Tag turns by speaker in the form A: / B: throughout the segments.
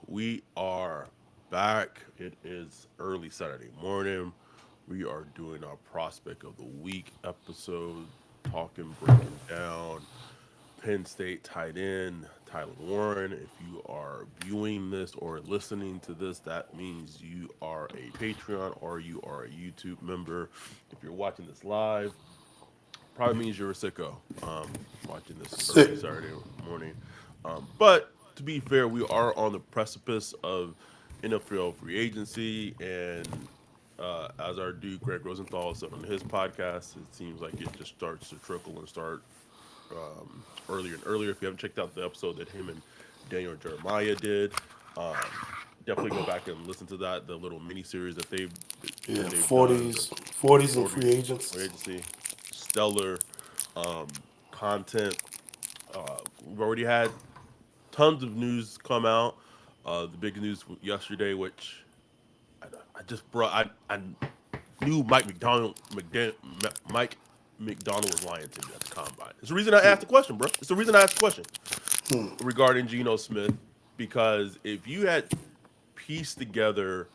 A: We are back. It is early Saturday morning. We are doing our prospect of the week episode, talking, breaking down Penn State tight end Tyler Warren. If you are viewing this or listening to this, that means you are a Patreon or you are a YouTube member. If you're watching this live, probably means you're a sicko watching this early
B: Sick.
A: Saturday morning. But to be fair, we are on the precipice of NFL free agency, and as our dude Greg Rosenthal said on his podcast, it seems like it just starts to trickle and start earlier and earlier. If you haven't checked out the episode that him and Daniel Jeremiah did, definitely go back and listen to that. The little mini series
B: Yeah,
A: that they've done,
B: 40s and free
A: 40s
B: agents.
A: free agency, stellar content. We've already had tons of news come out. The big news yesterday, which I just brought, I knew Mike McDonald was lying to me at the combine. It's the reason I asked the question, bro. It's the reason I asked the question regarding Geno Smith, because if you had pieced together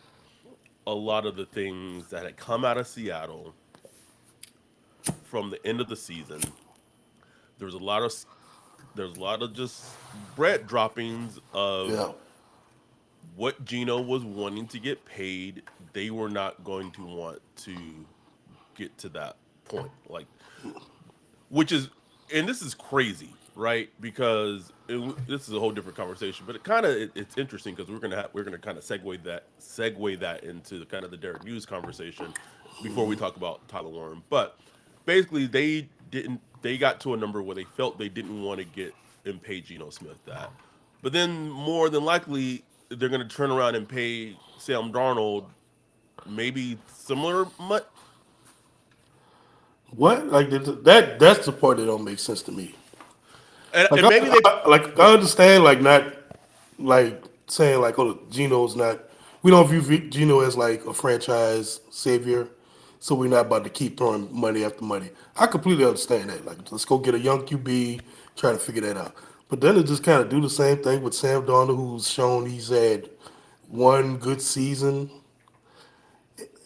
A: a lot of the things that had come out of Seattle from the end of the season, there was a lot of there's a lot of just bread droppings of
B: Yeah.
A: what Gino was wanting to get paid. They were not going to want to get to that point, like, which is, and this is crazy, right? Because this is a whole different conversation, but it's interesting because we're gonna kind of segue that into the kind of the Derek News conversation before we talk about Tyler Warren. But basically, they got to a number where they felt they didn't want to get and pay Geno Smith that, but then more than likely they're gonna turn around and pay Sam Darnold maybe similar much.
B: What? Like that's the part that don't make sense to me. Like
A: And maybe they
B: I understand like not like saying like oh Gino's not we don't view Gino as like a franchise savior, so we're not about to keep throwing money after money. I completely understand that. Like let's go get a young QB, try to figure that out. But then it just kind of do the same thing with Sam Darnold, who's shown he's had one good season.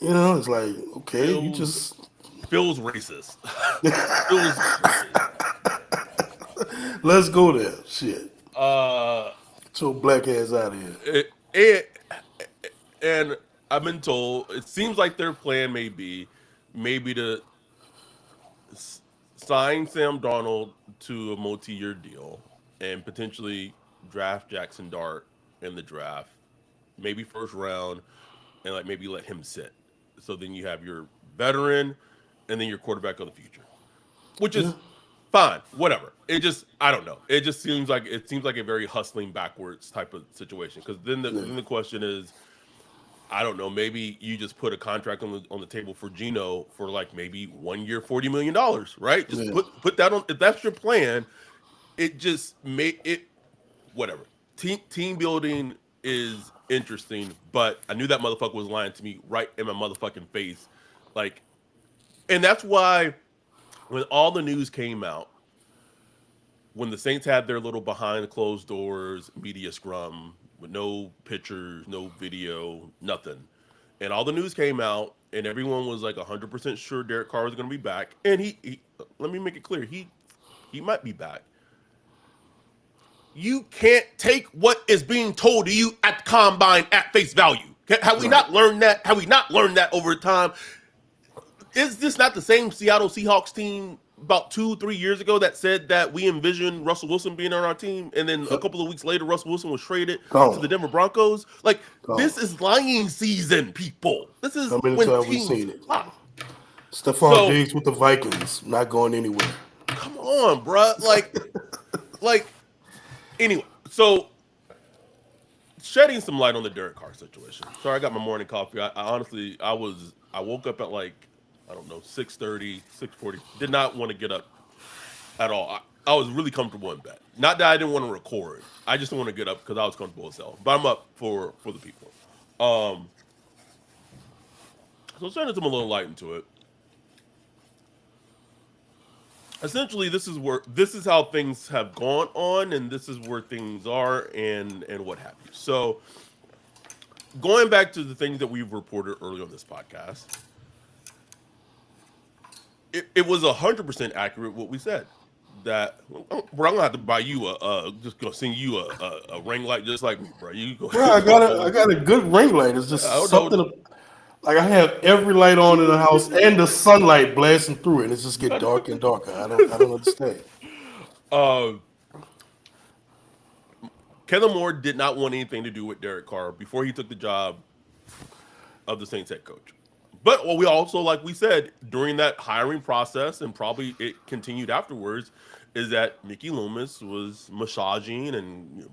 B: You know, it's like okay, you
A: feels
B: just
A: feels racist. feels
B: let's go there. Shit,
A: uh
B: get your black ass out of here.
A: it, and I've been told it seems like their plan may be maybe to sign Sam Donald to a multi-year deal and potentially draft Jackson Dart in the draft, maybe first round, and like maybe let him sit. So then you have your veteran and then your quarterback of the future, which
B: Yeah,
A: is fine, whatever. It just I don't know. It seems like a very hustling backwards type of situation. Because
B: yeah,
A: then the question is, I don't know. Maybe you just put a contract on the table for Gino for like maybe 1 year, $40 million, right? Just
B: yeah.
A: put that on. If that's your plan, it just made it whatever. Team building is interesting, but I knew that motherfucker was lying to me right in my motherfucking face, like, and that's why when all the news came out, when the Saints had their little behind closed doors media scrum with no pictures, no video, nothing, and all the news came out, and everyone was like 100% sure Derek Carr was going to be back, and he let me make it clear he might be back. You can't take what is being told to you at the combine at face value. Have we
B: Right.
A: not learned that? Have we not learned that over time? Is this not the same Seattle Seahawks team about 2, 3 years ago that said that we envisioned Russell Wilson being on our team, and then a
B: Yep.
A: couple of weeks later, Russell Wilson was traded to
B: Gone.
A: the Denver Broncos? Like,
B: Gone.
A: this is lying season, people. This is
B: How many
A: when
B: times we
A: teams
B: seen it?
A: lie.
B: Stephon
A: So
B: Diggs with the Vikings, not going anywhere.
A: come on, bruh. Like anyway. So shedding some light on the Derek Carr situation. Sorry, I got my morning coffee. I honestly, I woke up at like, I don't know, 6:30, 6:40. Did not want to get up at all. I was really comfortable in bed. Not that I didn't want to record. I just didn't want to get up because I was comfortable as hell. But I'm up for the people. Um, so shedding some a little light into it. essentially this is how things have gone on, and this is where things are, and what have you. So going back to the things that we've reported earlier on this podcast, it was 100% accurate what we said. That bro, I'm gonna have to buy you just gonna send you a ring light just like me, bro. You go.
B: Bro, I got a good ring light. It's
A: I
B: just
A: don't know.
B: something like I have every light on in the house and the sunlight blasting through it. And it just get darker and darker. I don't understand.
A: Uh, Kellen Moore did not want anything to do with Derek Carr before he took the job of the Saints head coach. But what we also, like we said, during that hiring process, and probably it continued afterwards, is that Mickey Loomis was massaging and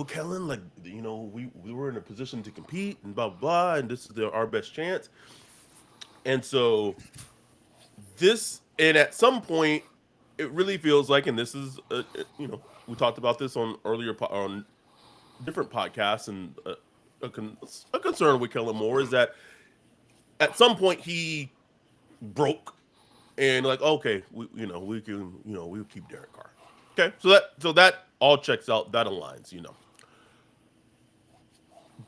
A: Kellen, like we were in a position to compete and blah blah blah, and this is our best chance. And so and at some point, it really feels like, and this is we talked about this on on different podcasts, and a concern with Kellen Moore is that at some point he broke and like, okay, we can we'll keep Derek Carr. Okay, so that all checks out, that aligns.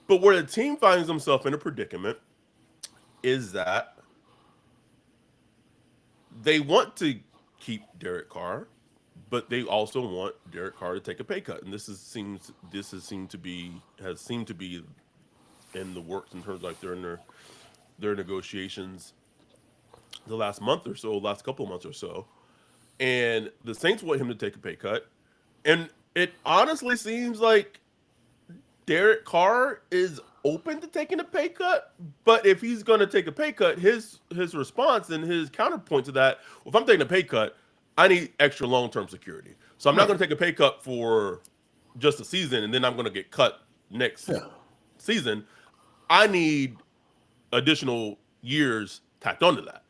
A: But where the team finds themselves in a predicament is that they want to keep Derek Carr, but they also want Derek Carr to take a pay cut, and this has seemed to be in the works in terms of like they're in their negotiations the last couple of months or so, and the Saints want him to take a pay cut, and it honestly seems like Derek Carr is open to taking a pay cut, but if he's going to take a pay cut, his response and his counterpoint to that, well, if I'm taking a pay cut, I need extra long term security. So I'm not
B: Right.
A: going to take a pay cut for just a season, and then I'm going to get cut next
B: Yeah.
A: season. I need additional years tacked onto that,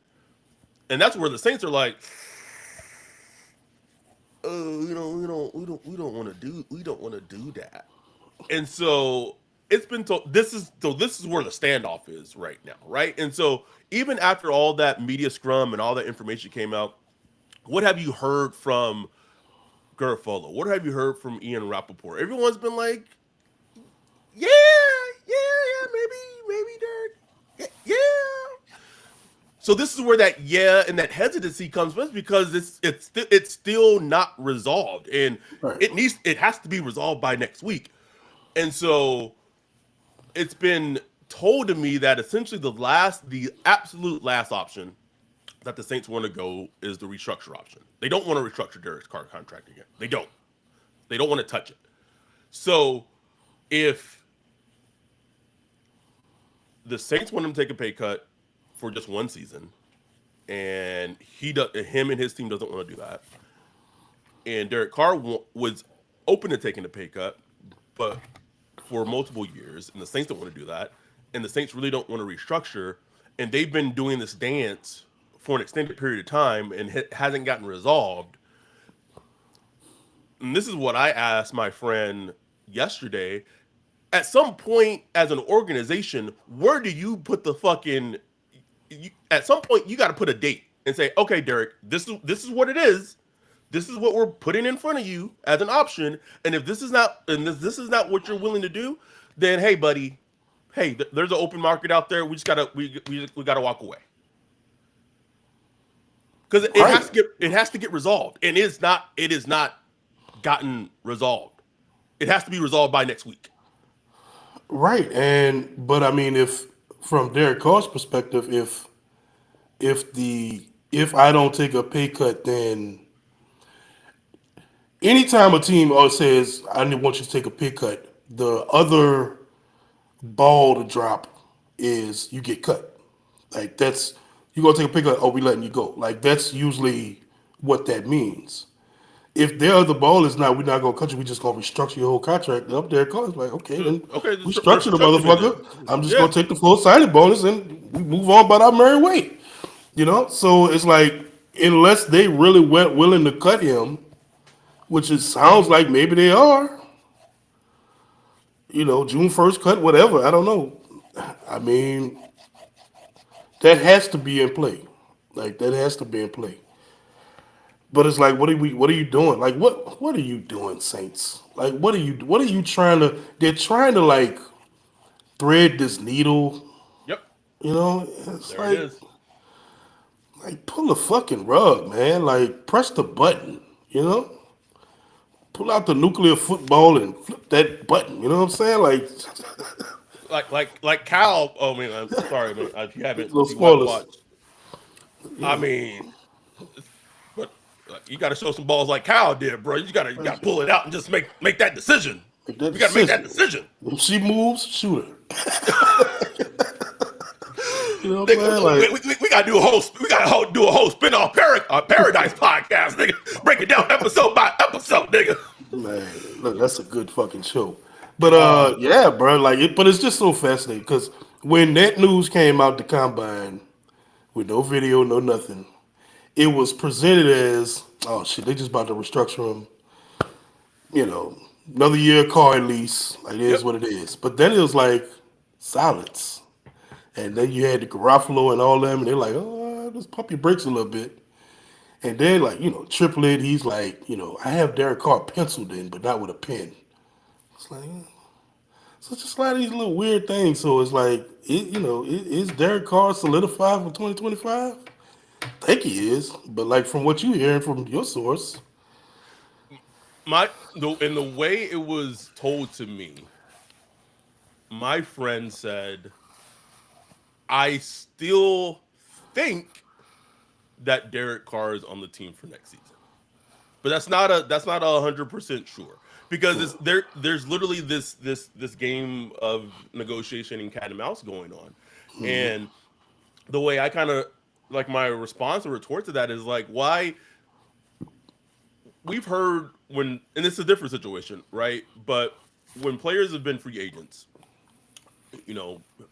A: and that's where the Saints are like, oh, we don't want to do that. And so it's been told, this is where the standoff is right now, right? And so even after all that media scrum and all that information came out, what have you heard from Garofalo? What have you heard from Ian Rappaport? Everyone's been like, yeah, maybe Derek, yeah. So this is where that yeah and that hesitancy comes from, because it's still not resolved, and
B: Right.
A: it has to be resolved by next week. And so it's been told to me that essentially the absolute last option that the Saints want to go is the restructure option. They don't want to restructure Derek's Carr contract again. They don't. They don't want to touch it. So if the Saints want him to take a pay cut for just one season, and him and his team doesn't want to do that, and Derek Carr was open to taking a pay cut, but for multiple years, and the Saints don't want to do that, and the Saints really don't want to restructure, and they've been doing this dance for an extended period of time, and it hasn't gotten resolved. And this is what I asked my friend yesterday. At some point, as an organization, where do you put the fucking? At some point, you got to put a date and say, okay, Derek, this is what it is. This is what we're putting in front of you as an option. And if this is not what you're willing to do, then hey, buddy, hey, there's an open market out there. We gotta walk away, because
B: Right.
A: it has to get resolved, and it is not gotten resolved. It has to be resolved by next week.
B: Right. But I mean, if from Derek Carr's perspective, if I don't take a pay cut, then anytime a team says want you to take a pay cut, the other ball to drop is you get cut. Like that's you gonna take a pay cut. Oh, we letting you go. Like that's usually what that means. If their other ball is not, we're not gonna cut you. We just gonna restructure your whole contract. Up there, comes like okay, then
A: Okay,
B: restructure the
A: structure me
B: motherfucker.
A: then.
B: I'm just
A: Yeah.
B: gonna take the full signing bonus and we move on about our merry way. So it's like unless they really went willing to cut him, which it sounds like maybe they are. June 1st cut, whatever. I don't know. I mean, that has to be in play. Like that has to be in play. But it's like, what are you doing? Like, what are you doing, Saints? Like, what are you trying to? They're trying to like thread this needle.
A: Yep,
B: You know, it's
A: there it is.
B: like pull the fucking rug, man. Like press the button. You know, pull out the nuclear football and flip that button. You know what I'm saying? Like
A: Like Cal. Oh, I mean, I'm sorry, man.
B: no
A: If you haven't
B: spoilers.
A: watched, I mean, but you got to show some balls like Cal did, bro. You gotta pull it out and just make that decision.
B: Make that
A: We got to make that
B: decision.
A: decision.
B: If she moves, shoot her. You know what I'm
A: Nigga,
B: saying? Like,
A: we gotta do a whole do a whole spin-off paradise podcast, nigga. Break it down episode by episode, nigga.
B: man, look, that's a good fucking show. But
A: Uh,
B: yeah, bro, like it. But it's just so fascinating because when that news came out, the combine with no video, no nothing, it was presented as, oh shit, they just about to restructure him. You know, another year car lease. Like it is
A: yep.
B: what it is. But then it was like silence, and then you had the Garofalo and all them, and they're like, oh, just pump your brakes a little bit. And then like Triplet, he's like, I have Derek Carr penciled in, but not with a pen. It's like, so it's just a lot of these little weird things. So it's like, is Derek Carr solidified for 2025? I think he is, but like from what you hearing from your source,
A: In the way it was told to me, my friend said, I still think that Derek Carr is on the team for next season. But that's not 100% sure because
B: yeah.
A: there's literally this game of negotiation and cat and mouse going on, and the way I kind of like my response or retort to that is like why we've heard when and it's a different situation, right? But when players have been free agents,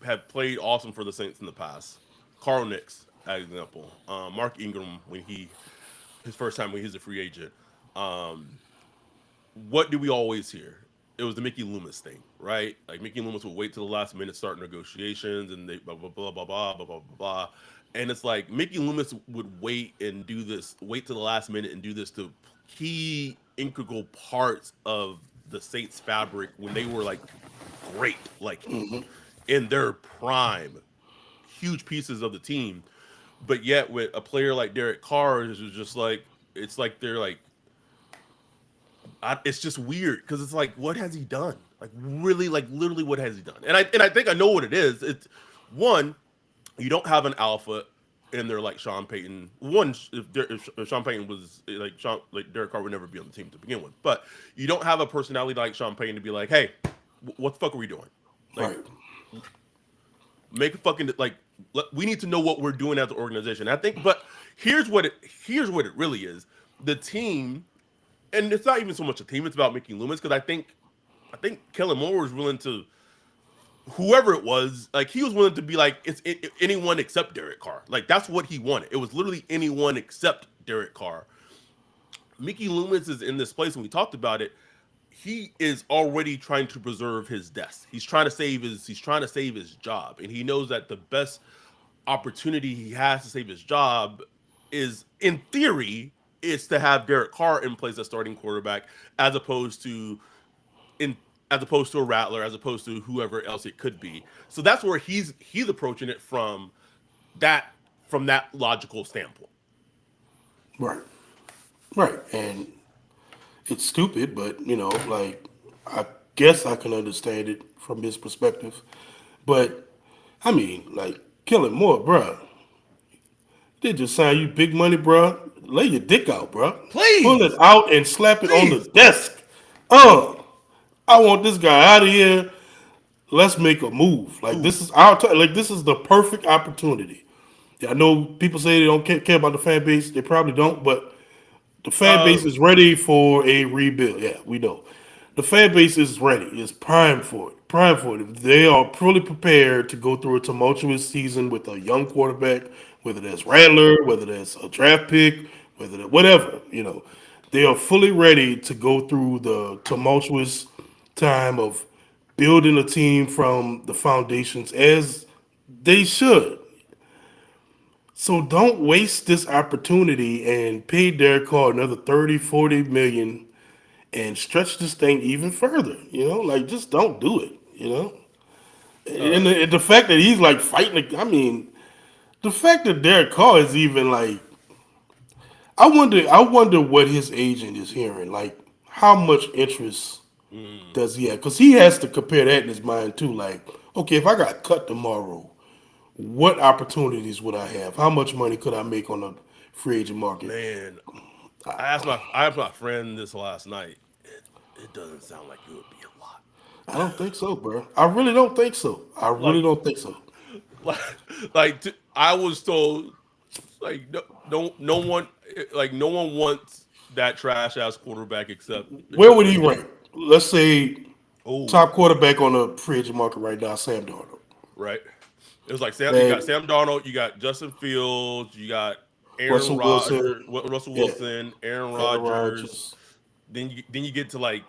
A: have played awesome for the Saints in the past. Carl Nix, as example, Mark Ingram when his first time when he was a free agent. Um, what do we always hear? It was the Mickey Loomis thing, right? Like Mickey Loomis would wait till the last minute, start negotiations, and they blah blah blah blah blah blah blah blah blah. And it's like Mickey Loomis would wait till the last minute and do this to key integral parts of the Saints fabric when they were like great, like in their prime, huge pieces of the team. But yet with a player like Derek Carr, it's just like it's like they're like it's just weird because it's like, what has he done? Like, really, like, literally, what has he done? And I think I know what it is. It's one, you don't have an alpha in there like Sean Payton. One, if Sean Payton was like Derek Carr would never be on the team to begin with. But you don't have a personality like Sean Payton to be like, hey, what the fuck are we doing? Like,
B: Right.
A: make a fucking like. We need to know what we're doing as an organization. I think, but here's what it really is. The team and it's not even so much a team; it's about Mickey Loomis because I think Kellen Moore was willing to whoever it was, like he was willing to be like anyone except Derek Carr. Like that's what he wanted. It was literally anyone except Derek Carr. Mickey Loomis is in this place, and we talked about it. He is already trying to preserve his desk. He's trying to save his job, and he knows that the best opportunity he has to save his job is, in theory, is to have Derek Carr in place as starting quarterback, as opposed to in as opposed to a Rattler, as opposed to whoever else it could be. So that's where he's approaching it that from that logical standpoint.
B: Right. Right. And it's stupid, but like I guess I can understand it from his perspective. But I mean, like killing more, bruh. They just sign you big money, bruh. Lay your dick out, bruh. Pull it
A: Please,
B: out and slap it on the
A: please.
B: desk. Uh, I want this guy out of here. Let's make a move. Like
A: Ooh.
B: this is our time. Like this is the perfect opportunity. Yeah, I know people say they don't care about the fan base. They probably don't, but the fan
A: Uh,
B: base is ready for a rebuild. Yeah, we know. The fan base is ready. It's prime for it. Prime for it. They are fully prepared to go through a tumultuous season with a young quarterback, whether that's Rattler, whether that's a draft pick, whether that whatever. They are fully ready to go through the tumultuous time of building a team from the foundations as they should. So don't waste this opportunity and pay Derek Carr another 30, 40 million and stretch this thing even further. Like just don't do it. And
A: Uh,
B: the fact that he's like fighting, I mean, the fact that Derek Carr is even like, I wonder what his agent is hearing. Like, how much interest
A: mm,
B: does he have? Because he has to compare that in his mind too. Like, okay, if I got cut tomorrow, what opportunities would I have? How much money could I make on the free agent market?
A: man, I asked my friend this last night. It doesn't sound like it would be a lot.
B: I don't think so, bro. I really don't think so. I
A: Like
B: really don't think so.
A: like I was told like no one like no one wants that trash ass quarterback
B: Where would
A: for
B: he
A: him.
B: rank? Let's say
A: Oh,
B: top quarterback on the free agent market right now, Sam Darnold.
A: right. It was like Sam. You got
B: Man,
A: Sam Darnold. You got Justin Fields. You got Aaron
B: Russell Wilson,
A: Rodgers, Russell
B: yeah,
A: Wilson, Aaron
B: Aaron
A: Rodgers.
B: Rodgers,
A: Then you get to like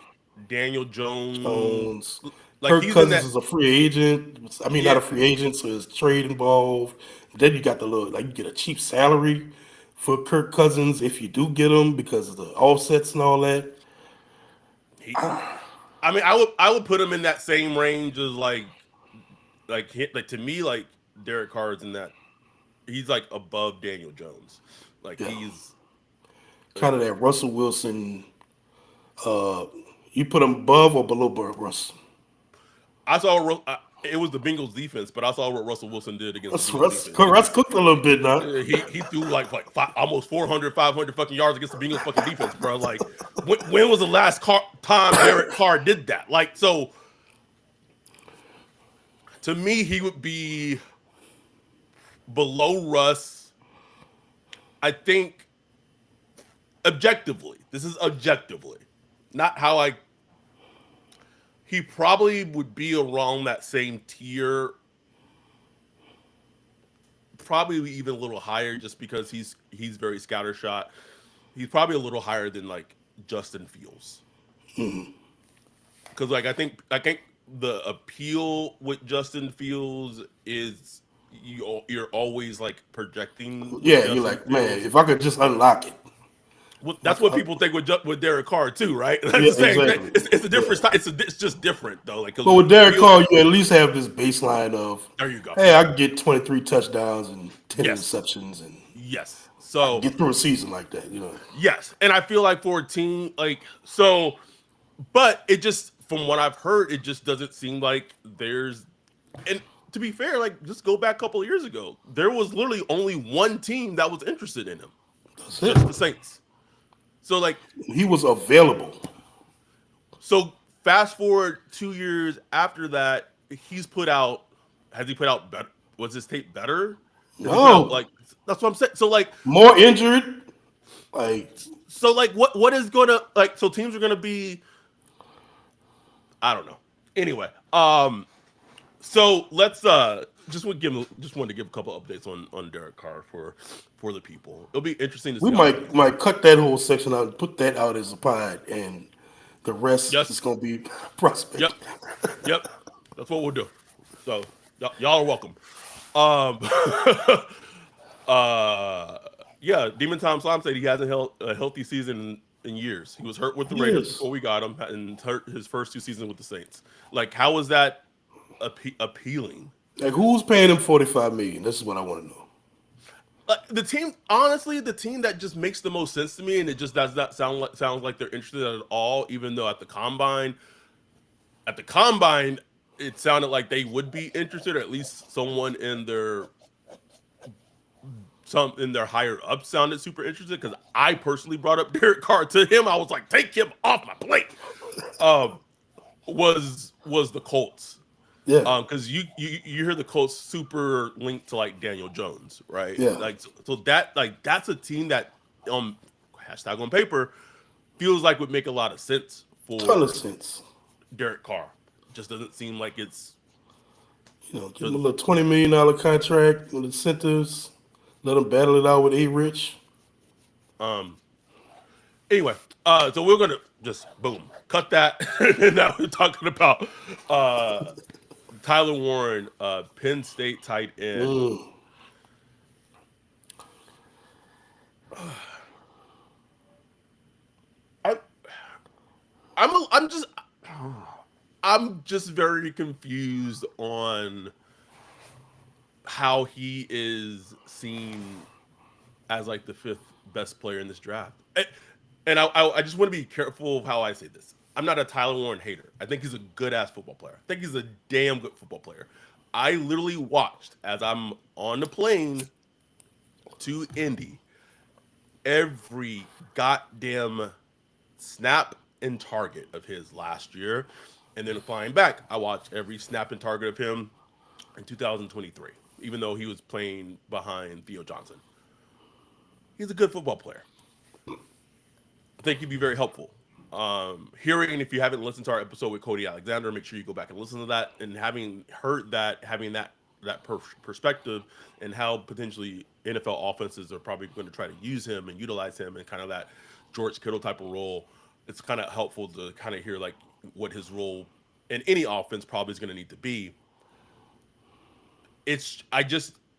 A: Daniel Jones.
B: Jones.
A: Like
B: Kirk
A: he's in
B: Cousins
A: that.
B: is a free agent. I mean, not
A: Yeah,
B: a free agent, so there's trade involved. Then you got the little, like, you get a cheap salary for Kirk Cousins if you do get him because of the offsets and all that.
A: he. I mean, I would put him in that same range as like to me like Derek Carr is in that he's like above Daniel Jones. Like
B: Yeah,
A: he's
B: kind of that Russell Wilson. Uh, you put him above or below Russ?
A: I saw it was the Bengals defense, but I saw what Russell Wilson did against the Bengals
B: Russ,
A: defense.
B: Russ cooked a little bit now.
A: He threw like almost 400, 500 fucking yards against the Bengals fucking defense, bro. Like when was the last time Derek Carr did that? Like so to me he would be below Russ. I think objectively, this is objectively, not how I. He probably would be around that same tier, probably even a little higher, just because he's very scattershot. He's probably a little higher than like Justin Fields, because like I think the appeal with Justin Fields is you're always like projecting with
B: Yeah, you're
A: Justin
B: like, man,
A: Fields.
B: if I could just unlock it.
A: Well,
B: I,
A: that's what
B: I,
A: people think with Derek Carr too, right? That's
B: yeah,
A: the same thing.
B: exactly.
A: It's a
B: Yeah.
A: different style. It's just different though. Like because
B: But
A: with
B: with Derek
A: Field,
B: Carr, you at least have this baseline of,
A: there you go.
B: hey, I can get 23 touchdowns and 10
A: Yes,
B: interceptions, and
A: yes.
B: I can
A: So
B: get through a season like that.
A: yes, and I feel like for a team like so, but it just from what I've heard, it just doesn't seem like there's. And to be fair, like just go back a couple of years ago, there was literally only one team that was interested in him,
B: That's it.
A: just the Saints. So like
B: He was available.
A: so fast forward 2 years after that, he's put out. Has he put out better? Was his tape better? Has he put out
B: No,
A: like? That's what I'm saying. So like,
B: more injured. Like,
A: what is gonna like? So teams are gonna be. I don't know. Anyway, so let's just wanted to give a couple updates on Derek Carr for the people. It'll be interesting to
B: we
A: see how he plays.
B: might cut that whole section out and put that out as a pod, and the rest is
A: Yes.
B: gonna be prospect.
A: Yep. Yep. That's what we'll do. So y'all are welcome. Um. uh. Yeah. Demon Tom Slime said he hasn't held a healthy season in years. He was hurt with the Raiders
B: Yes.
A: before we got him, and hurt his first 2 seasons with the Saints. Like, how is that appealing?
B: Like, who's paying him 45 million? This is what I want to know.
A: Like the team, honestly, the team that just makes the most sense to me, and it just does not sounds like they're interested at all. Even though at the combine, it sounded like they would be interested, or at least someone in their higher up sounded super interested. Because I personally brought up Derek Carr to him. I was like, take him off my plate. Um, was the Colts.
B: Yeah,
A: Because you hear the Colts super linked to like Daniel Jones, right?
B: yeah,
A: Like so that like that's a team that hashtag on paper feels like would make a lot of sense
B: ton of
A: for
B: sense.
A: Derek Carr. Just doesn't seem like it's
B: Give him a
A: doesn't.
B: little $20 million contract with incentives. Let him battle it out with A. Rich.
A: Um. Anyway, so we're gonna just boom cut that, and now we're talking about uh Tyler Warren, Penn State tight end.
B: Mm.
A: I, I'm just I'm just very confused on how he is seen as like the fifth best player in this draft. And I just want to be careful of how I say this. I'm not a Tyler Warren hater. I think he's a good ass football player. I think he's a damn good football player. I literally watched as I'm on the plane to Indy every goddamn snap and target of his last year. And then flying back, I watched every snap and target of him in 2023, even though he was playing behind Theo Johnson. He's a good football player. I think he'd be very helpful. Hearing, if you haven't listened to our episode with Cody Alexander, make sure you go back and listen to that. And having heard that, having that perspective, and how potentially NFL offenses are probably going to try to use him and utilize him in kind of that George Kittle type of role, it's kind of helpful to kind of hear like what his role in any offense probably is going to need to be. It's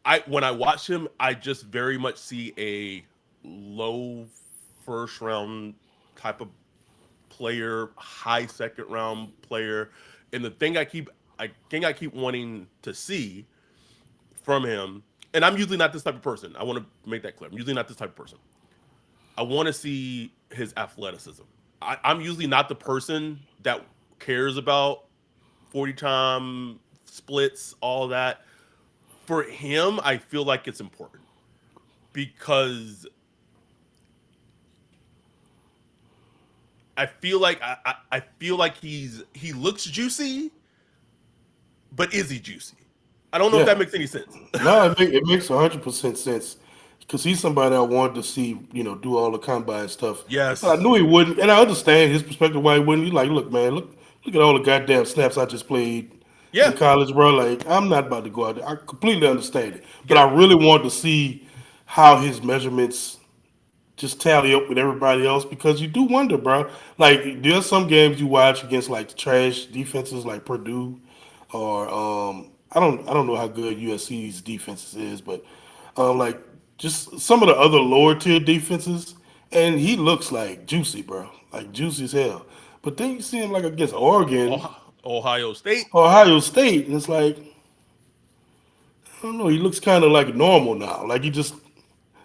A: I when I watch him, I just very much see a low first round type of player, high second round player. And the thing I keep wanting to see from him, and I'm usually not this type of person. I want to make that clear. I'm usually not this type of person. I want to see his athleticism. I'm usually not the person that cares about 40 time splits, all that. For him, I feel like it's important because I feel like he looks juicy, but is he juicy? I don't know if
B: Yeah.
A: that makes any sense.
B: No, it makes 100% sense because he's somebody I wanted to see, do all the combine stuff. But I
A: Yes.
B: knew he wouldn't, and I understand his perspective why he wouldn't. He's like, look, man, look at all the goddamn snaps I just played in
A: Yeah.
B: college, bro. Like, I'm not about to go out there. I completely understand it, but
A: Yeah.
B: I really want to see how his measurements just tally up with everybody else because you do wonder, bro. Like there's some games you watch against like the trash defenses like Purdue or I don't know how good USC's defenses is, but like just some of the other lower tier defenses, and he looks like juicy, bro, like juicy as hell. But then you see him like against Oregon,
A: Ohio State.
B: Ohio State, and it's like I don't know. He looks kind of like normal now. Like he just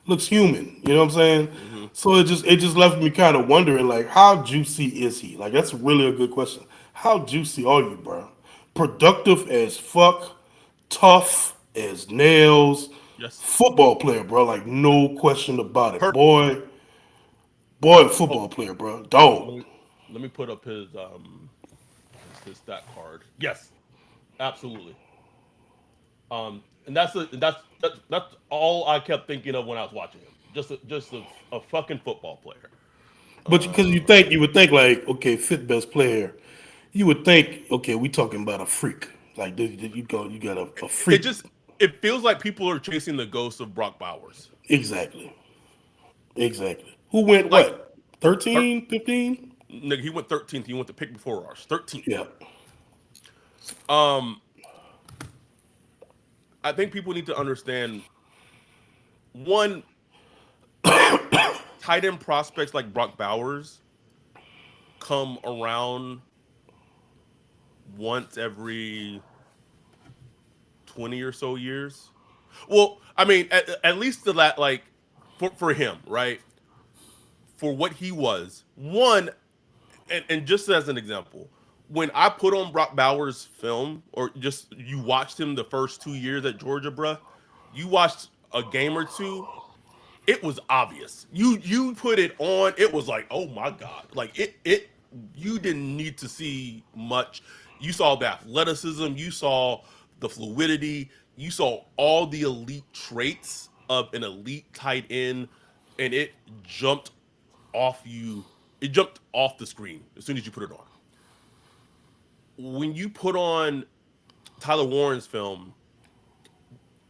B: looks human. You know what I'm saying?
A: Hmm.
B: So it just left me kind of wondering like how juicy is he? Like that's really a good question. How juicy are you, bro? Productive as fuck, tough as nails,
A: Yes.
B: football player, bro. Like no question about it,
A: Per.
B: boy,
A: Oh,
B: football player, bro. Dog.
A: let me put up his stat card. Yes, absolutely. And that's all I kept thinking of when I was watching him. Just a fucking football player.
B: But because you would think like okay, fifth best player, you would think okay, we talking about a freak. Like you got a
A: It
B: freak.
A: just it feels like people are chasing the ghost of Brock Bowers.
B: Exactly. Exactly. Who went
A: Like
B: what?
A: thir-
B: 13, 15?
A: nigga, he went 13th. He went the pick before ours. 13th.
B: Yeah.
A: Um, I think people need to understand one tight end prospects like Brock Bowers come around once every 20 or so years. Well, I mean, at least the like for him, right? For what he was, one, and just as an example, when I put on Brock Bowers film, or just you watched him the first 2 years at Georgia, bruh, you watched a game or two, it was obvious. You put it on, it was like, oh my god, like it. You didn't need to see much. You saw the athleticism, you saw the fluidity, you saw all the elite traits of an elite tight end, and it jumped off you. It jumped off the screen as soon as you put it on. When you put on Tyler Warren's film,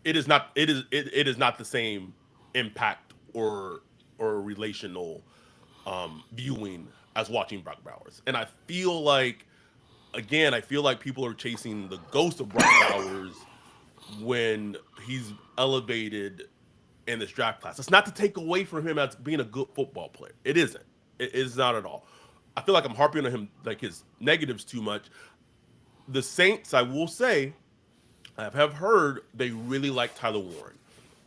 A: it is not the same impact or relational viewing as watching Brock Bowers. And I feel like again, I feel like people are chasing the ghost of Brock Bowers when he's elevated in this draft class. It's not to take away from him as being a good football player. It isn't. It is not at all. I feel like I'm harping on him like his negatives too much. The Saints, I will say, I have heard they really like Tyler Warren.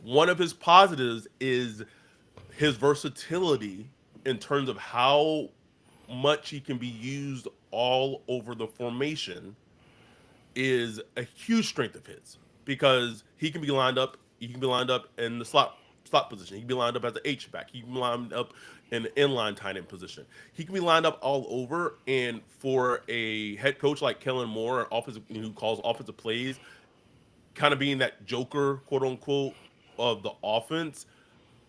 A: One of his positives is his versatility in terms of how much he can be used all over the formation is a huge strength of his because he can be lined up. He can be lined up in the slot position. He can be lined up as an H back. He can be lined up in the inline tight end position. He can be lined up all over. And for a head coach like Kellen Moore, offensive who calls offensive plays, kind of being that joker, quote unquote, of the offense,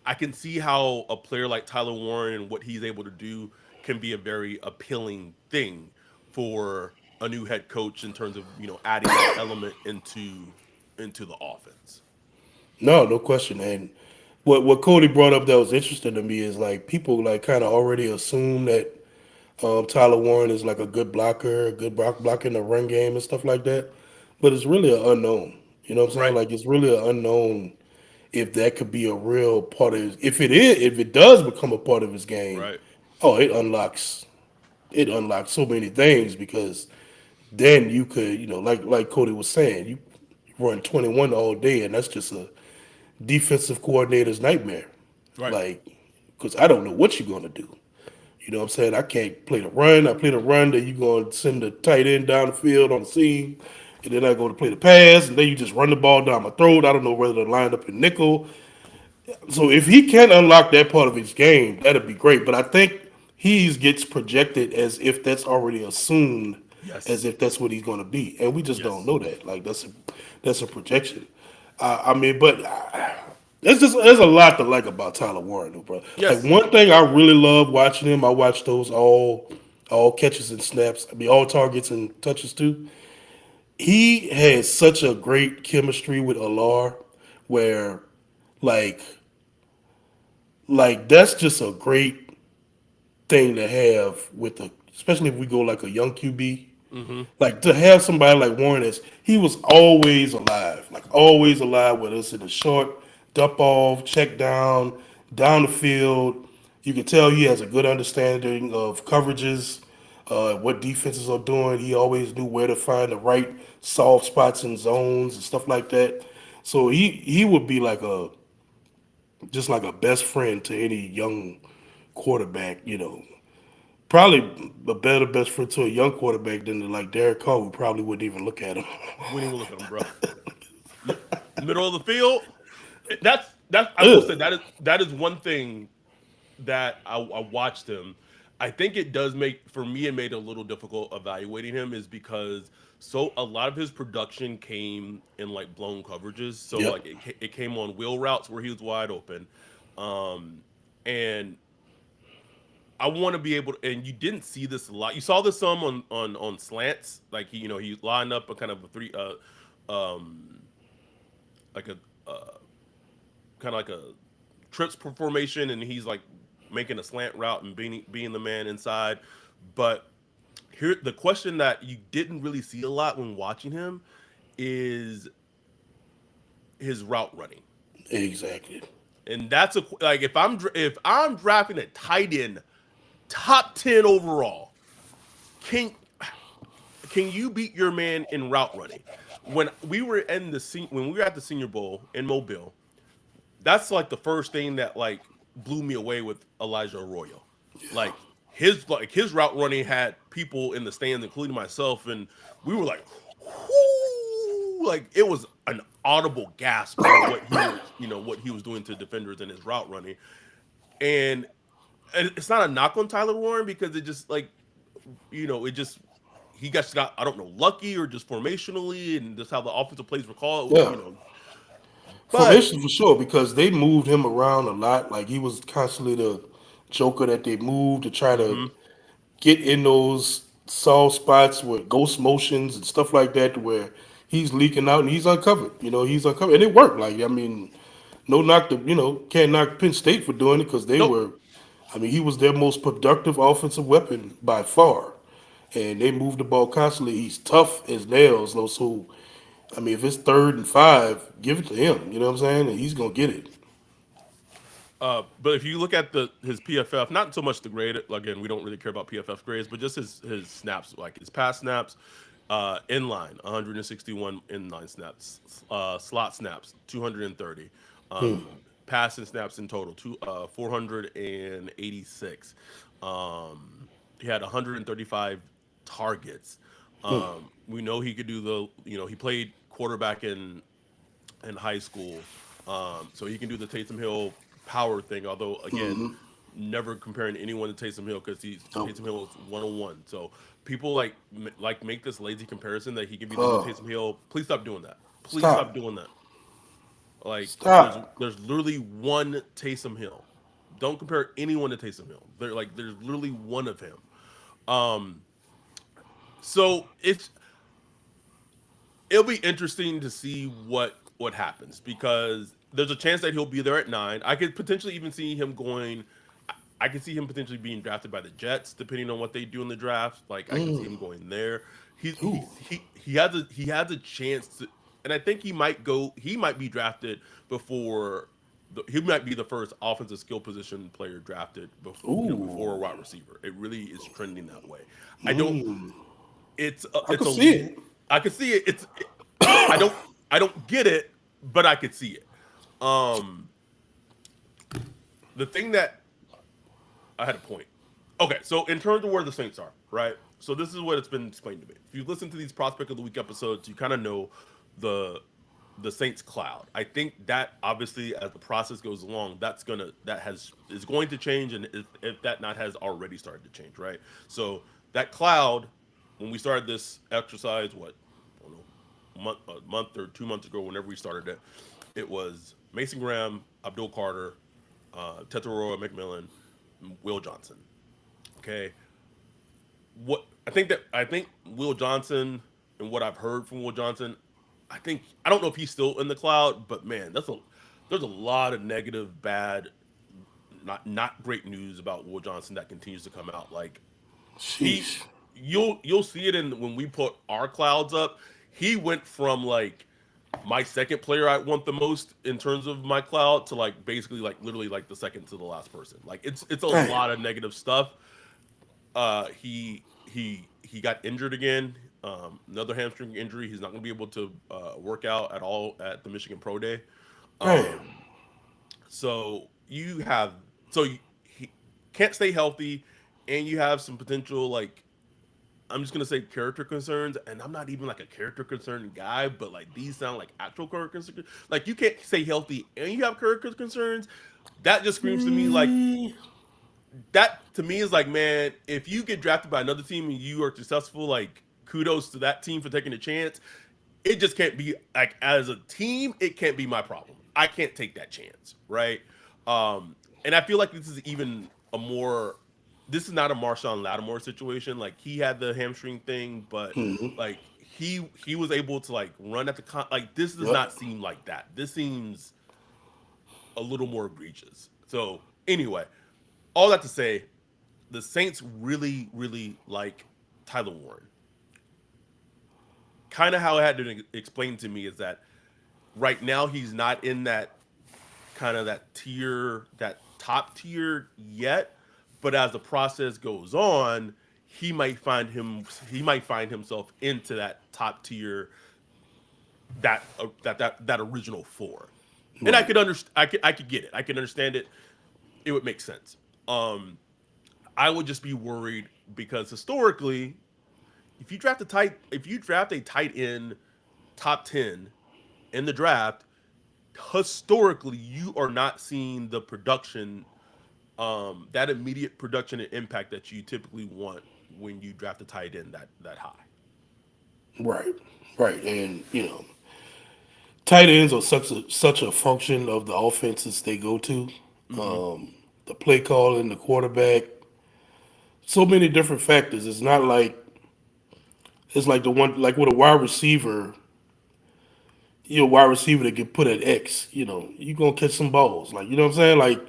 A: I can see how a player like Tyler Warren and what he's able to do can be a very appealing thing for a new head coach in terms of adding that element into the offense.
B: No, no question. And what Cody brought up that was interesting to me is like people like kind of already assume that Tyler Warren is like a good blocker, a good blocker in the run game and stuff like that. But it's really an unknown. You know what I'm saying?
A: Right,
B: Like it's really an unknown if that could be a real part of his, if it does become a part of his game.
A: right.
B: Oh, it unlocks so many things because then you could, like Cody was saying, you run 21 all day, and that's just a defensive coordinator's nightmare.
A: Right.
B: Like, because I don't know what you're going to do. You know what I'm saying? I can't play the run. I play the run, then you're going to send the tight end down the field on the seam. And then I go to play the pass, and then you just run the ball down my throat. I don't know whether to line up in nickel. So if he can unlock that part of his game, that'd be great. But I think he gets projected as if that's already assumed, as
A: Yes.
B: if that's what he's going to be, and we just don't
A: Yes.
B: know that. Like that's a projection. I mean, but there's a lot to like about Tyler Warren, though, bro. Like
A: Yes.
B: one thing I really love watching him. I watch those all catches and snaps. I mean, all targets and touches too. He has such a great chemistry with Alar, where like that's just a great thing to have with a, especially if we go like a young QB.
A: Mm-hmm.
B: Like to have somebody like Warren as he was always alive, like always alive with us in the short dump off, check down the field. You can tell he has a good understanding of coverages, what defenses are doing. He always knew where to find the right soft spots and zones and stuff like that. So he would be like a just like a best friend to any young quarterback. Probably a better best friend to a young quarterback than like Derek Carr. We probably wouldn't even look at him.
A: Wouldn't even look at him, bro. Middle of the field. That's. I will say
B: Ugh.
A: that is one thing that I watched him. I think it does make for me it made it a little difficult evaluating him is because so a lot of his production came in like blown coverages. So
B: Yep.
A: like it came on wheel routes where he was wide open, um, and I want to be able to. And you didn't see this a lot. You saw this some on slants, like he lined up a kind of a three um, like a kind of like a trips formation, and he's like making a slant route and being the man inside. But here, the question that you didn't really see a lot when watching him is his route running,
B: Exactly.
A: and that's a like if I'm drafting a tight end top 10 overall, can can you beat your man in route running? When we were at the Senior Bowl in Mobile, that's like the first thing that like blew me away with Elijah Arroyo. Like his route running had people in the stands, including myself, and we were like, whoo, like it was an audible gasp for what he was doing to defenders in his route running. And it's not a knock on Tyler Warren because it just like it just he got I don't know lucky or just formationally and just how the offensive plays were called.
B: Yeah.
A: But
B: Formation for sure because they moved him around a lot. Like he was constantly the joker that they moved to try to
A: mhm,
B: get in those soft spots with ghost motions and stuff like that to where he's leaking out and he's uncovered. He's uncovered. And it worked. Like, I mean, no knock to, can't knock Penn State for doing it because they
A: nope,
B: were, I mean, he was their most productive offensive weapon by far. And they moved the ball constantly. He's tough as nails, though. So, I mean, if it's 3rd and 5, give it to him. You know what I'm saying? And he's going to get it.
A: But if you look at the his PFF, not so much the grade. Again, we don't really care about PFF grades, but just his snaps, like his pass snaps, inline 161 inline snaps, slot snaps 230, passing snaps in total 486. He had 135 targets. We know he could do he played quarterback in high school. So he can do the Taysom Hill power thing. Although again, never comparing anyone to Taysom Hill because
B: Oh,
A: Taysom Hill is 101. So people like make this lazy comparison that he can be the new
B: uh,
A: Taysom Hill. Please stop doing that. Please stop
B: stop,
A: doing that. Like
B: stop.
A: there's literally one Taysom Hill. Don't compare anyone to Taysom Hill. There's literally one of him. Um, so it'll be interesting to see what happens because there's a chance that he'll be there at 9. I could potentially even see him going. I could see him potentially being drafted by the Jets, depending on what they do in the draft. Like I can see him going there. He he
B: Ooh,
A: he he has a chance to, and I think he might go. He might be drafted before. He might be the first offensive skill position player drafted before a
B: ooh,
A: wide receiver. It really is trending that way. I don't.
B: I
A: It's
B: could
A: a.
B: see it.
A: I can see it. I don't. I don't get it, but I could see it. Um, the thing that I had a point. Okay, so in terms of where the Saints are, right? So this is what it's been explained to me. If you listen to these Prospect of the Week episodes, you kind of know the the Saints cloud. I think that obviously as the process goes along, that has is going to change, and if that not has already started to change, right? So that cloud, when we started this exercise, what I don't know, a month or 2 months ago, whenever we started it, it was Mason Graham, Abdul Carter, Tetairoa McMillan, Will Johnson. Okay, I think Will Johnson and what I've heard from Will Johnson, I don't know if he's still in the cloud, but man, there's a lot of negative, bad, not great news about Will Johnson that continues to come out. Like he,
B: Sheesh.
A: you'll see it in when we put our clouds up. He went from like my second player I want the most in terms of my cloud to like basically like literally like the second to the last person. Like it's a
B: Damn.
A: lot of negative stuff. He got injured again. Another hamstring injury. He's not going to be able to work out at all at the Michigan Pro Day.
B: Damn.
A: Um, so you have he can't stay healthy, and you have some potential like I'm just gonna say character concerns, and I'm not even like a character concern guy, but like these sound like actual character concerns. Like you can't stay healthy and you have character concerns. That just screams to me like
B: Mm,
A: that to me is like, man, if you get drafted by another team and you are successful, like kudos to that team for taking a chance. It just can't be like as a team, it can't be my problem. I can't take that chance, right? And I feel like this is even a more this is not a Marshawn Lattimore situation. Like he had the hamstring thing, but like he was able to like run at like this does
B: yep.
A: not seem like that. This seems a little more egregious. So anyway, all that to say, the Saints really, really like Tyler Warren. Kind of how I had to explain to me is that right now he's not in that kind of that tier, that top tier yet. But as the process goes on, he might find himself into that top tier, that original four. And I
B: Right.
A: could understand, I could get it. I could understand it. It would make sense. Um, I would just be worried because historically, if you draft a tight end top 10 in the draft, historically you are not seeing the production, that immediate production and impact that you typically want when you draft a tight end that high.
B: Right. Right. And tight ends are such a function of the offenses they go to.
A: Mm-hmm.
B: The play calling, the quarterback, so many different factors. It's like the one like with a wide receiver. You're a wide receiver that get put at X. You gonna catch some balls. Like what I'm saying. Like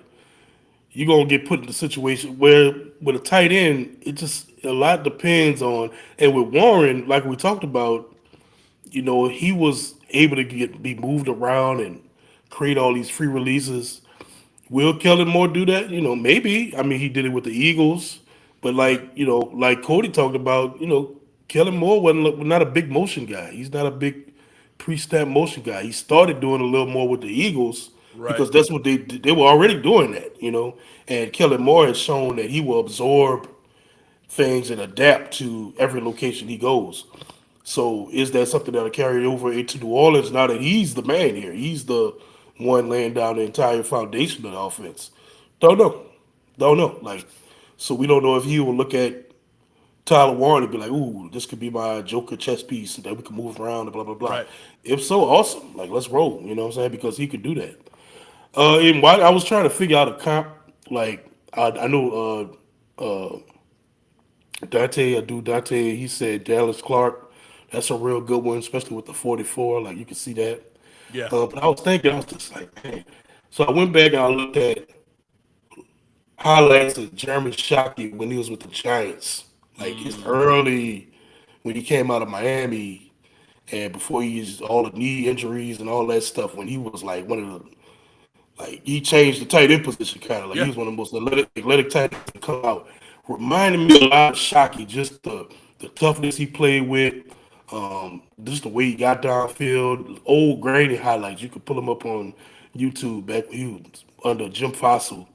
B: you're gonna get put in the situation where with a tight end, it just a lot depends on. And with Warren, like we talked about, he was able to be moved around and create all these free releases Will Kellen Moore do that? Maybe. I mean, he did it with the Eagles, but
A: Right.
B: like Cody talked about, Kellen Moore wasn't not a big motion guy. He's not a big pre-snap motion guy. He started doing a little more with the Eagles
A: Right.
B: because that's what they were already doing that. And Kellen Moore has shown that he will absorb things and adapt to every location he goes. So is that something that'll carry over into New Orleans now that he's the man here? He's the one laying down the entire foundation of the offense. Don't know. Don't know. So we don't know if he will look at Tyler Warren and be like, ooh, this could be my Joker chess piece that we can move around and blah, blah, blah.
A: Right.
B: If so, awesome. Let's roll. You know what I'm saying? Because he could do that. And while I was trying to figure out a comp, I know Dante, he said Dallas Clark. That's a real good one, especially with the 44. Like you can see that.
A: Yeah.
B: But I was thinking, I was just like, man. So I went back and I looked at highlights of Jeremy Shockey when he was with the Giants. Like his
A: Mm,
B: early, when he came out of Miami and before he used all the knee injuries and all that stuff, when he was like one of the, like he changed the tight end position kind of. Like he
A: yeah.
B: was one of the most athletic tight ends to come out. Reminded me a lot of Shockey, just the toughness he played with, just the way he got downfield. Old grainy highlights. You could pull him up on YouTube back when he was under Jim Fossil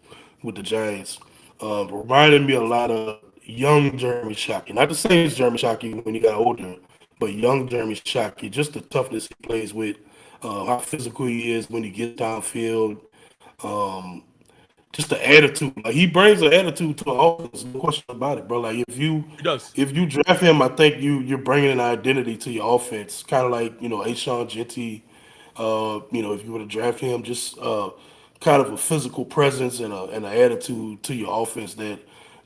B: with the Giants. Reminded me a lot of young Jeremy Shockey. Not the same as Jeremy Shockey when he got older, but young Jeremy Shockey. Just the toughness he plays with, how physical he is when he gets downfield. Um, just the attitude. Like he brings an attitude to the offense, no question about it, bro. Like
A: He does.
B: if you draft him, I think you're bringing an identity to your offense, kind of like Ashawn Genty. If you were to draft him, just kind of a physical presence and an attitude to your offense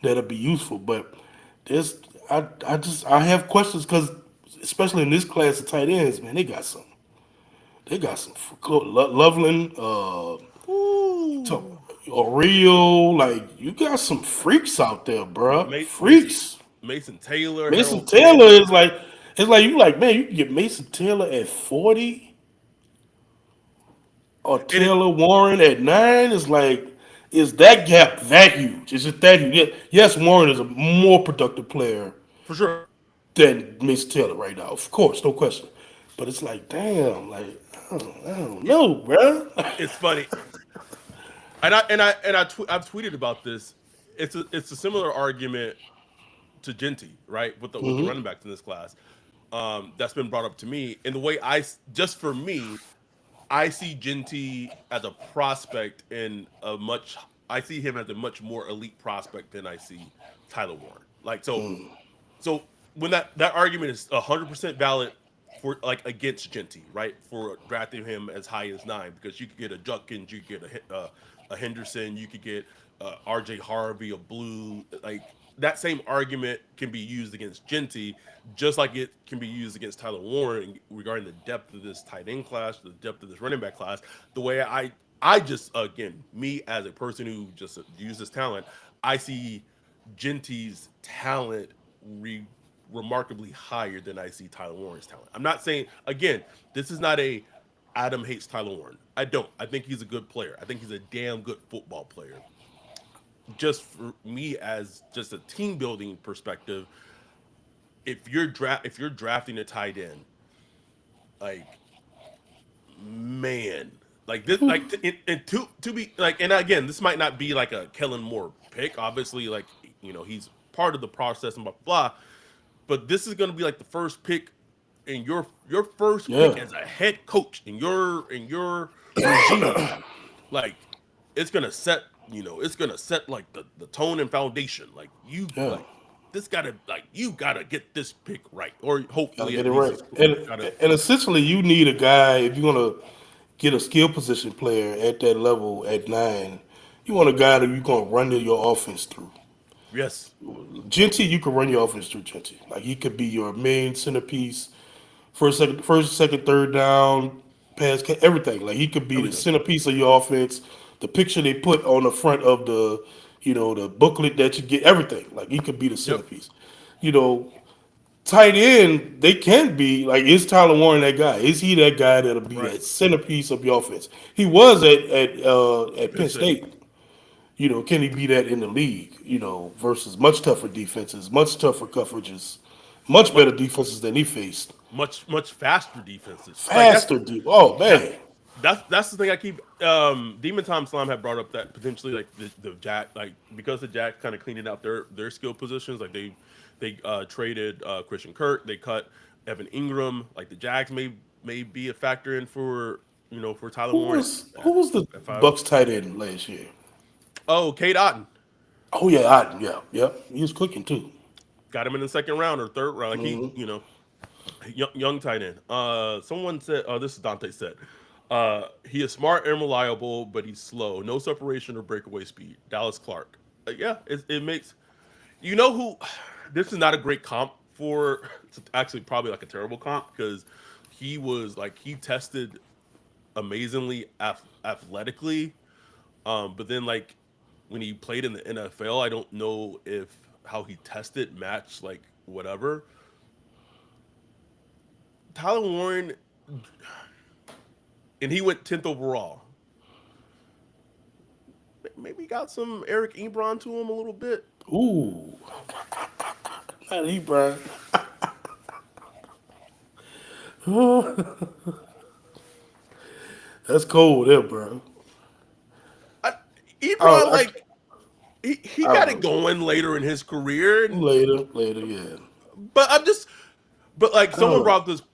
B: that'll be useful. But there's I have questions because especially in this class of tight ends, man, they got some Loveland, to
A: Ooh.
B: Oreo, like you got some freaks out there, bruh.
A: Mason
B: Freaks.
A: Mason Taylor,
B: Mason
A: Harold
B: Taylor
A: Sanders.
B: is like it's like you like man, you can get Mason Taylor at 40 or
A: And it
B: Taylor Warren at 9. Is like is that gap that huge? Is it that huge? Yes, Warren is a more productive player
A: for sure.
B: than Mason Taylor right now, of course, no question. But it's like, damn, like I don't
A: Yeah,
B: know, bruh.
A: it's funny. I've tweeted about this. It's a similar argument to Genty, right? With the running backs in this class. That's been brought up to me. And the way just for me, I see Genty as a prospect in a much. I see him as a much more elite prospect than I see Tyler Warren. Like so when that argument is 100% valid for like against Genty, right? For drafting him as high as 9 because you could get a Judkins, you could get a Henderson, you could get R.J. Harvey, a Blue, like that same argument can be used against Genty, just like it can be used against Tyler Warren regarding the depth of this tight end class, the depth of this running back class. The way I just again me as a person who just uses talent, I see Genty's talent re- remarkably higher than I see Tyler Warren's talent. I'm not saying again, this is not a Adam hates Tyler Warren. I don't. I think he's a good player. I think he's a damn good football player. Just for me as just a team building perspective, if you're drafting a tight end, like man, like this, like and to be like, and again, this might not be like a Kellen Moore pick. Obviously, like he's part of the process and blah blah. Blah, but this is going to be like the first pick in your first pick
B: Yeah,
A: as a head coach in your regime. Like it's gonna set it's gonna set like the tone and foundation. Like you
B: yeah.
A: like this gotta like you gotta get this pick right, or
B: Gotta
A: hopefully
B: get
A: at
B: it
A: least
B: right.
A: it's
B: And
A: gotta
B: and essentially you need a guy if you're gonna get a skill position player at that level at 9, you want a guy that you're gonna run your offense through.
A: yes
B: Genty, you can run your offense through Genty. Like he could be your main centerpiece, first, second, third down, everything. Like he could be the
A: everything.
B: centerpiece of your offense. The picture they put on the front of the booklet that you get, everything. Like he could be the
A: Yep.
B: centerpiece. You know, tight end, they can be like, is Tyler Warren that guy? Is he that guy that'll be
A: Right.
B: that centerpiece of your offense? He was at
A: Penn
B: Penn
A: State.
B: State. can he be that in the league? Versus much tougher defenses, much tougher coverages, much
A: much
B: better defenses than he faced.
A: much faster defenses. Like
B: Faster deep. Oh
A: that
B: man.
A: that's the thing I keep. Demon Time Slime had brought up that potentially like the Jack, like because the Jack kind of cleaning out their skill positions, like they traded Christian Kirk, they cut Evan Ingram, like the Jags may be a factor in for for Tyler
B: Who
A: Warren
B: was who was the
A: at five.
B: Bucks tight end last year?
A: Oh, Kate Otten
B: Oh yeah, Otten. Yeah, yep. He was cooking too.
A: got him in the second round or third round, like he young tight end. Someone said, this is Dante said, he is smart and reliable, but he's slow. No separation or breakaway speed. Dallas Clark. Yeah, it makes you know who. This is not a great comp for. It's actually probably like a terrible comp because he tested amazingly athletically, but then like when he played in the NFL, I don't know if how he tested matched like whatever. Tyler Warren, and he went 10th overall. Maybe got some Eric Ebron to him a little bit.
B: Ooh, not he, Brian. That's cold there, bro.
A: I,
B: I,
A: Ebron,
B: I,
A: like he
B: I don't
A: got it
B: know.
A: going later in his career, and
B: Later, yeah.
A: but I'm just, but like
B: I don't know.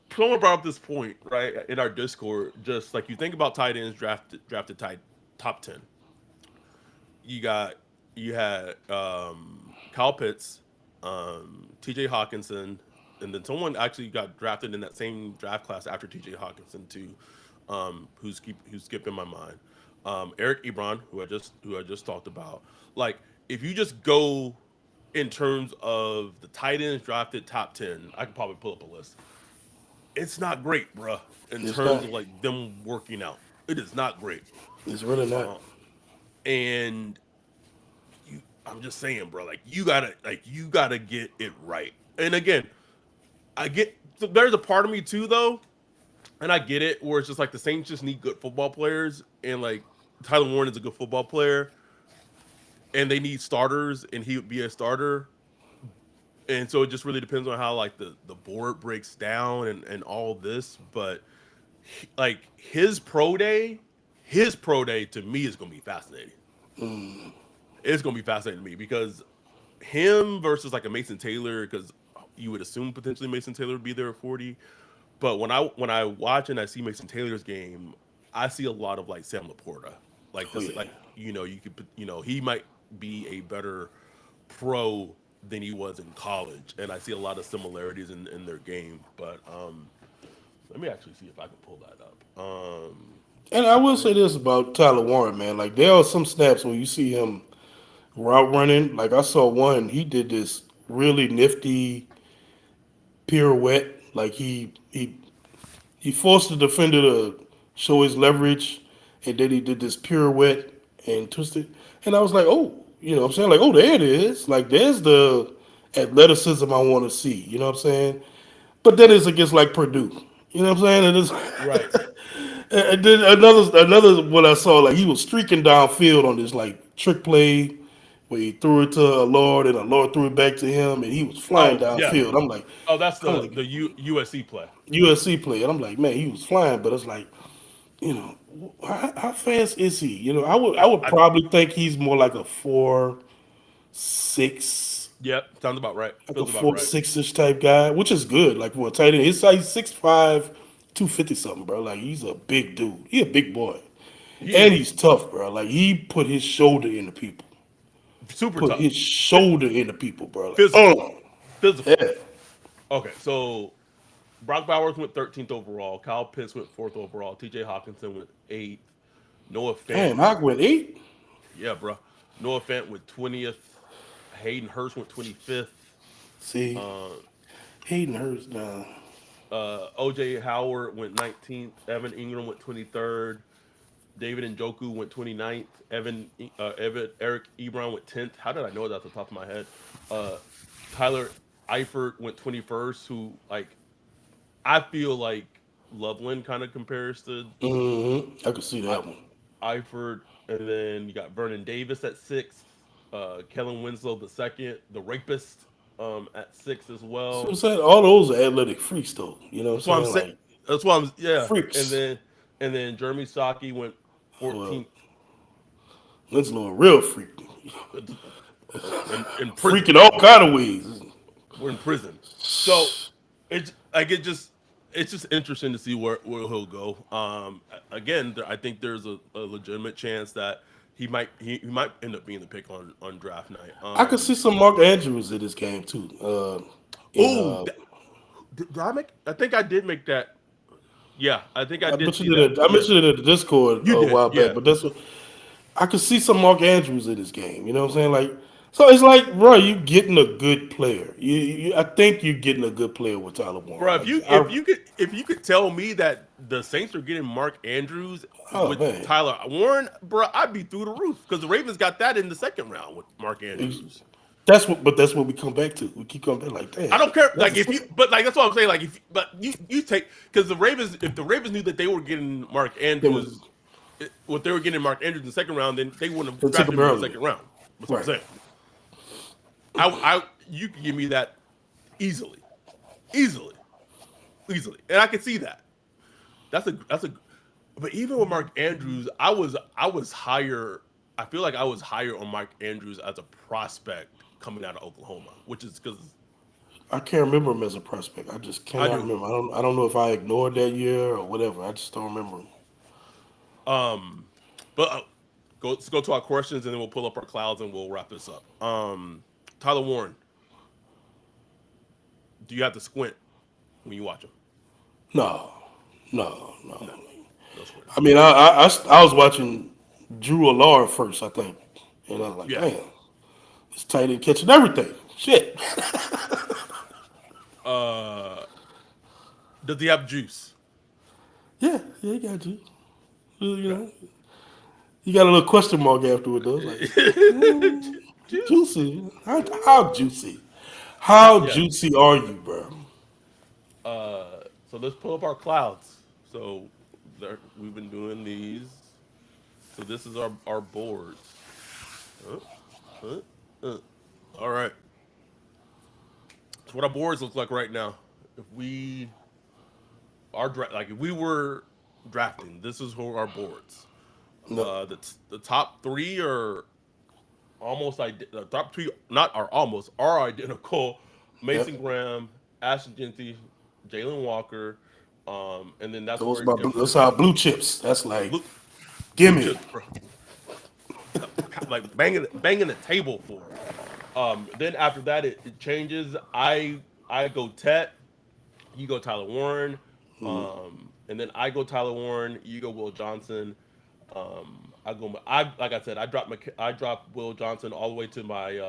A: someone brought up this point right in our Discord. Just like you think about tight ends drafted tight top 10. You got you had Kyle Pitts, T.J. Hawkinson, and then someone actually got drafted in that same draft class after T.J. Hawkinson too, who's skipping my mind. Eric Ebron, who I just talked about. Like if you just go in terms of the tight ends drafted top 10, I could probably pull up a list. It's not great, bruh, in
B: It's
A: terms
B: not.
A: of like them working out. It is not great.
B: It's really not.
A: Uh, and I'm just saying, bro, like you gotta get it right. And again, I get so there's a part of me too though, and I get it where it's just like the Saints just need good football players, and like Tyler Warren is a good football player, and they need starters, and he would be a starter. And so it just really depends on how like the board breaks down and all this. But like his pro day to me is gonna be fascinating. It's gonna be fascinating to me because him versus like a Mason Taylor, because you would assume potentially Mason Taylor would be there at 40. But when I watch and I see Mason Taylor's game, I see a lot of like Sam Laporta. Like
B: Oh
A: this
B: yeah.
A: like you could he might be a better pro than he was in college. And I see a lot of similarities in their game. But let me actually see if I can pull that up.
B: And I will say this about Tyler Warren, man. Like there are some snaps when you see him route running. Like I saw one, he did this really nifty pirouette. Like he forced the defender to show his leverage, and then he did this pirouette and twisted. And I was like, oh, what I'm saying? Like, oh, there it is. Like, there's the athleticism I want to see. You know what I'm saying? But that is against like Purdue. You know what I'm saying? It is.
A: Right.
B: And then another one I saw, like he was streaking downfield on this like trick play where he threw it to a Lord and a Lord threw it back to him and he was flying
A: Oh yeah.
B: downfield.
A: Oh, that's
B: I'm
A: the
B: like
A: USC play.
B: USC play, and I'm like, man, he was flying, but it's like, you know, how fast is he? I would
A: I
B: probably think he's more like a 4.6,
A: Yep, sounds about right.
B: like a
A: Feels about
B: four
A: right.
B: six ish type guy, which is good. Like for a tight end, his size 6'5", 250 something, bro. Like he's a big dude. He a big boy,
A: He
B: and
A: is
B: he's tough, bro. Like he put his shoulder into people,
A: super
B: put
A: tough,
B: his shoulder into people, bro. Like,
A: physical, physical.
B: yeah.
A: Okay, so Brock Bowers went 13th overall. Kyle Pitts went 4th overall. T.J. Hawkinson went 8th. Noah Fant
B: Damn,
A: went
B: I went 8.
A: yeah, bro. Noah Fant went 20th. Hayden Hurst went 25th.
B: See,
A: Uh,
B: Hayden Hurst now.
A: O.J. Howard went 19th. Evan Ingram went 23rd. David Njoku went 29th. Eric Ebron went 10th. How did I know that off the top of my head? Uh, Tyler Eifert went 21st. Who like I feel like Loveland kind of compares to
B: I could see
A: I,
B: that one.
A: Eifert, and then you got Vernon Davis at six, Kellen Winslow the second, the rapist at six as
B: So I'm
A: well.
B: saying all those are athletic freaks, though. You know what I'm
A: That's why I'm
B: saying?
A: saying.
B: Like
A: That's why I'm yeah. And
B: freaks.
A: then Jeremy Saki went
B: Well,
A: 14th
B: Winslow a real freak,
A: in prison.
B: freaking all kind of ways.
A: We're in prison. So it's like it's just interesting to see where he'll go. Again, I think there's a legitimate chance that he might end up being the pick on draft night.
B: I could see some Mark Andrews in this game too. In
A: Oh, did I make? I think I did make that. Yeah, I think I
B: I
A: did
B: mentioned
A: see that.
B: it. I
A: Yeah,
B: mentioned it in the Discord
A: you
B: a
A: did.
B: while back,
A: Yeah,
B: but that's what I could see some Mark Andrews in this game. You know what I'm saying? Like, so it's like, bro, you getting a good player. I think you're getting a good player with Tyler
A: bro.
B: Warren.
A: If
B: Like,
A: you could tell me that the Saints are getting Mark Andrews
B: oh
A: with
B: man,
A: Tyler Warren, bro, I'd be through the roof because the Ravens got that in the second round with Mark
B: It's-
A: Andrews.
B: that's what we come back to. We keep coming back like,
A: I
B: damn,
A: don't care.
B: that's
A: Like
B: a
A: if you,
B: second.
A: but like that's what I'm saying. Like if, but you take because the Ravens, if the Ravens knew that they were getting Mark
B: It was
A: Andrews, what they were getting Mark Andrews in the second round, then they wouldn't have
B: they took
A: drafted
B: him
A: him in the
B: early,
A: second round. That's what I'm
B: right?
A: saying. You can give me that easily, easily, easily, and I can see that. That's a. But even with Mark Andrews, I was higher. I feel like I was higher on Mark Andrews as a prospect coming out of Oklahoma, which is because
B: I can't remember him as a prospect. I just
A: I
B: cannot
A: do.
B: remember. I don't know if I ignored that year or whatever. I just don't remember him.
A: Um, but let's go to our questions and then we'll pull up our clouds and we'll wrap this up. Tyler Warren, do you have to squint when you watch him?
B: No, no, no.
A: No, no squinting.
B: I mean, I was watching Drew Alar first, I think, and I was like,
A: Yeah.
B: damn, this tight end catching everything. Shit.
A: Uh, does he have juice?
B: Yeah, yeah, he got you. You know, you got a little question mark afterward though. Like, mm,
A: Juice.
B: juicy. How juicy? How
A: Yeah.
B: juicy are you, bro?
A: So let's pull up our clouds. So we've been doing these. So this is our boards. Uh, uh, uh. All right. So what our boards look like right now. If we like if we were drafting, this is who our boards.
B: No,
A: The top three are the top three not are almost are identical.
B: yep.
A: Mason Graham, Ashton Genty, Jalen Walker, and then that's
B: Those
A: where it
B: my those
A: differs.
B: are blue chips. That's like,
A: Blue, blue
B: gimme.
A: chips, bro. Like banging the table for. Then after that it changes. I go Tet, you go Tyler Warren, and then I go Tyler Warren, you go Will Johnson. I like I said, I dropped Will Johnson all the way to my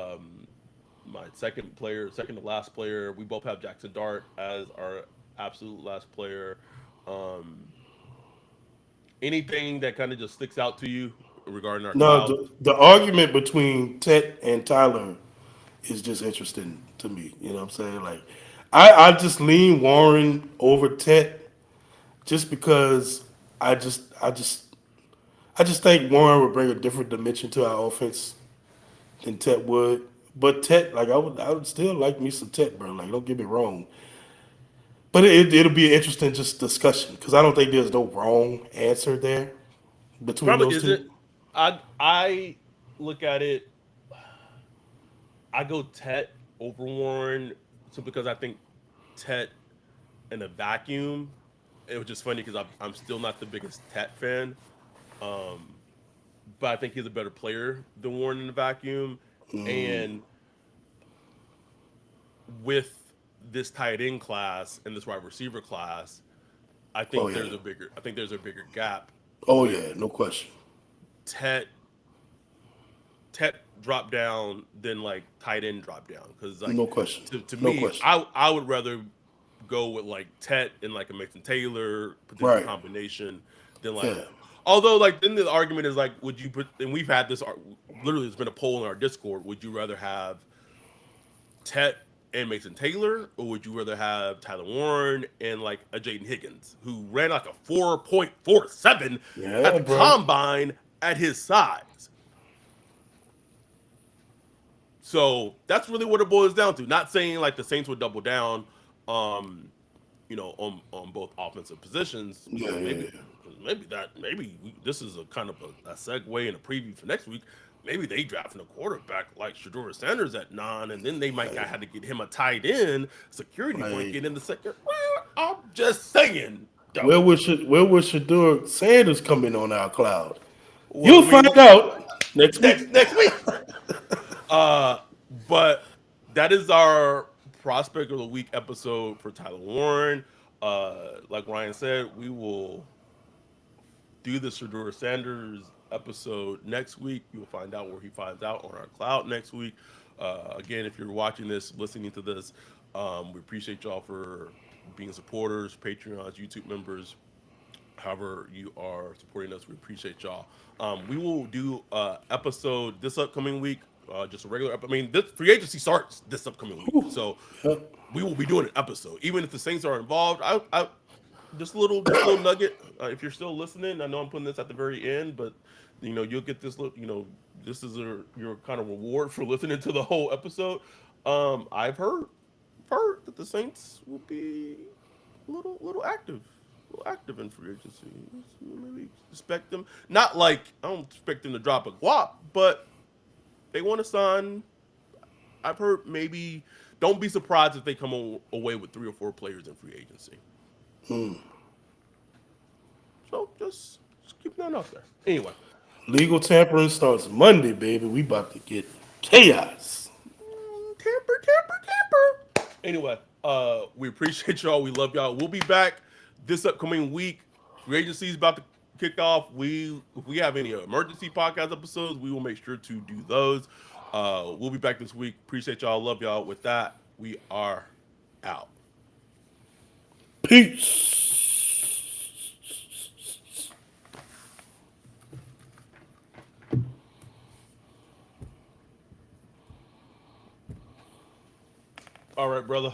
A: second to last player. We both have Jackson Dart as our absolute last player. Um, Anything that kind of just sticks out to you regarding our
B: No,
A: cloud?
B: the argument between Tet and Tyler is just interesting to me. You know what I'm saying? Like, I just lean Warren over Tet just because I just I just I just think Warren would bring a different dimension to our offense than Tet would. But Tet, like I would still like me some Tet, bro. Like, don't get me wrong. But it'll be an interesting just discussion because I don't think there's no wrong answer there between
A: Probably
B: those
A: isn't.
B: two.
A: I look at it. I go Tet over Warren, so because I think Tet in a vacuum. It was just funny because I'm still not the biggest Tet fan, um, but I think he's a better player than Warren in a vacuum. And with this tight end class and this wide receiver class,
B: Oh yeah.
A: I think there's a bigger gap
B: Oh
A: with
B: yeah. No question.
A: Tet Tet drop down than like tight end drop down because like
B: No question.
A: to
B: No
A: me
B: question.
A: I would rather go with like Tet and like a Mason Taylor potential
B: Right.
A: combination than like
B: Yeah.
A: although like then the argument is like would you put and literally there's been a poll in our Discord, would you rather have Tet and Mason Taylor, or would you rather have Tyler Warren and like a Jaden Higgins who ran like a 4.47 at
B: Yeah,
A: the
B: bro.
A: combine at his size? So that's really what it boils down to. Not saying like the Saints would double down, um, on both offensive positions,
B: Yeah,
A: but
B: yeah,
A: maybe this is a kind of a segue and a preview for next week. Maybe they drafting a quarterback like Shador Sanders at 9, and then they might
B: yeah.
A: have to get him a tight end security
B: Like,
A: blanket in the second. Well, I'm just saying,
B: where
A: though.
B: would Shador Sanders come in on our cloud?
A: Well, I
B: You'll
A: mean,
B: find out next week.
A: next week. Uh, but that is our prospect of the week episode for Tyler Warren. Like Ryan said, we will do the Shador Sanders episode next week. You'll find out where he finds out on our cloud next week. Again, if you're watching this, listening to this, we appreciate y'all for being supporters, Patreons, YouTube members, however you are supporting us. We appreciate y'all. We will do episode this upcoming week, just a regular. I mean, this free agency starts this upcoming week, so
B: Yep.
A: we will be doing an episode, even if the Saints are involved. I just a little nugget. If you're still listening, I know I'm putting this at the very end, but you'll get this. This is your kind of reward for listening to the whole episode. I've heard that the Saints will be little active in free agency. Maybe expect them. Not like I don't expect them to drop a guap, but they want to sign. I've heard maybe. Don't be surprised if they come away with 3 or 4 players in free agency. So just keep that out there. Anyway,
B: Legal tampering starts Monday, baby. We about to get chaos.
A: tamper. Anyway, we appreciate y'all. We love y'all. We'll be back this upcoming week. Free agency is about to kick off. If we have any emergency podcast episodes, we will make sure to do those. We'll be back this week. Appreciate y'all. Love y'all. With that, we are out.
B: Peace.
A: All right, brother.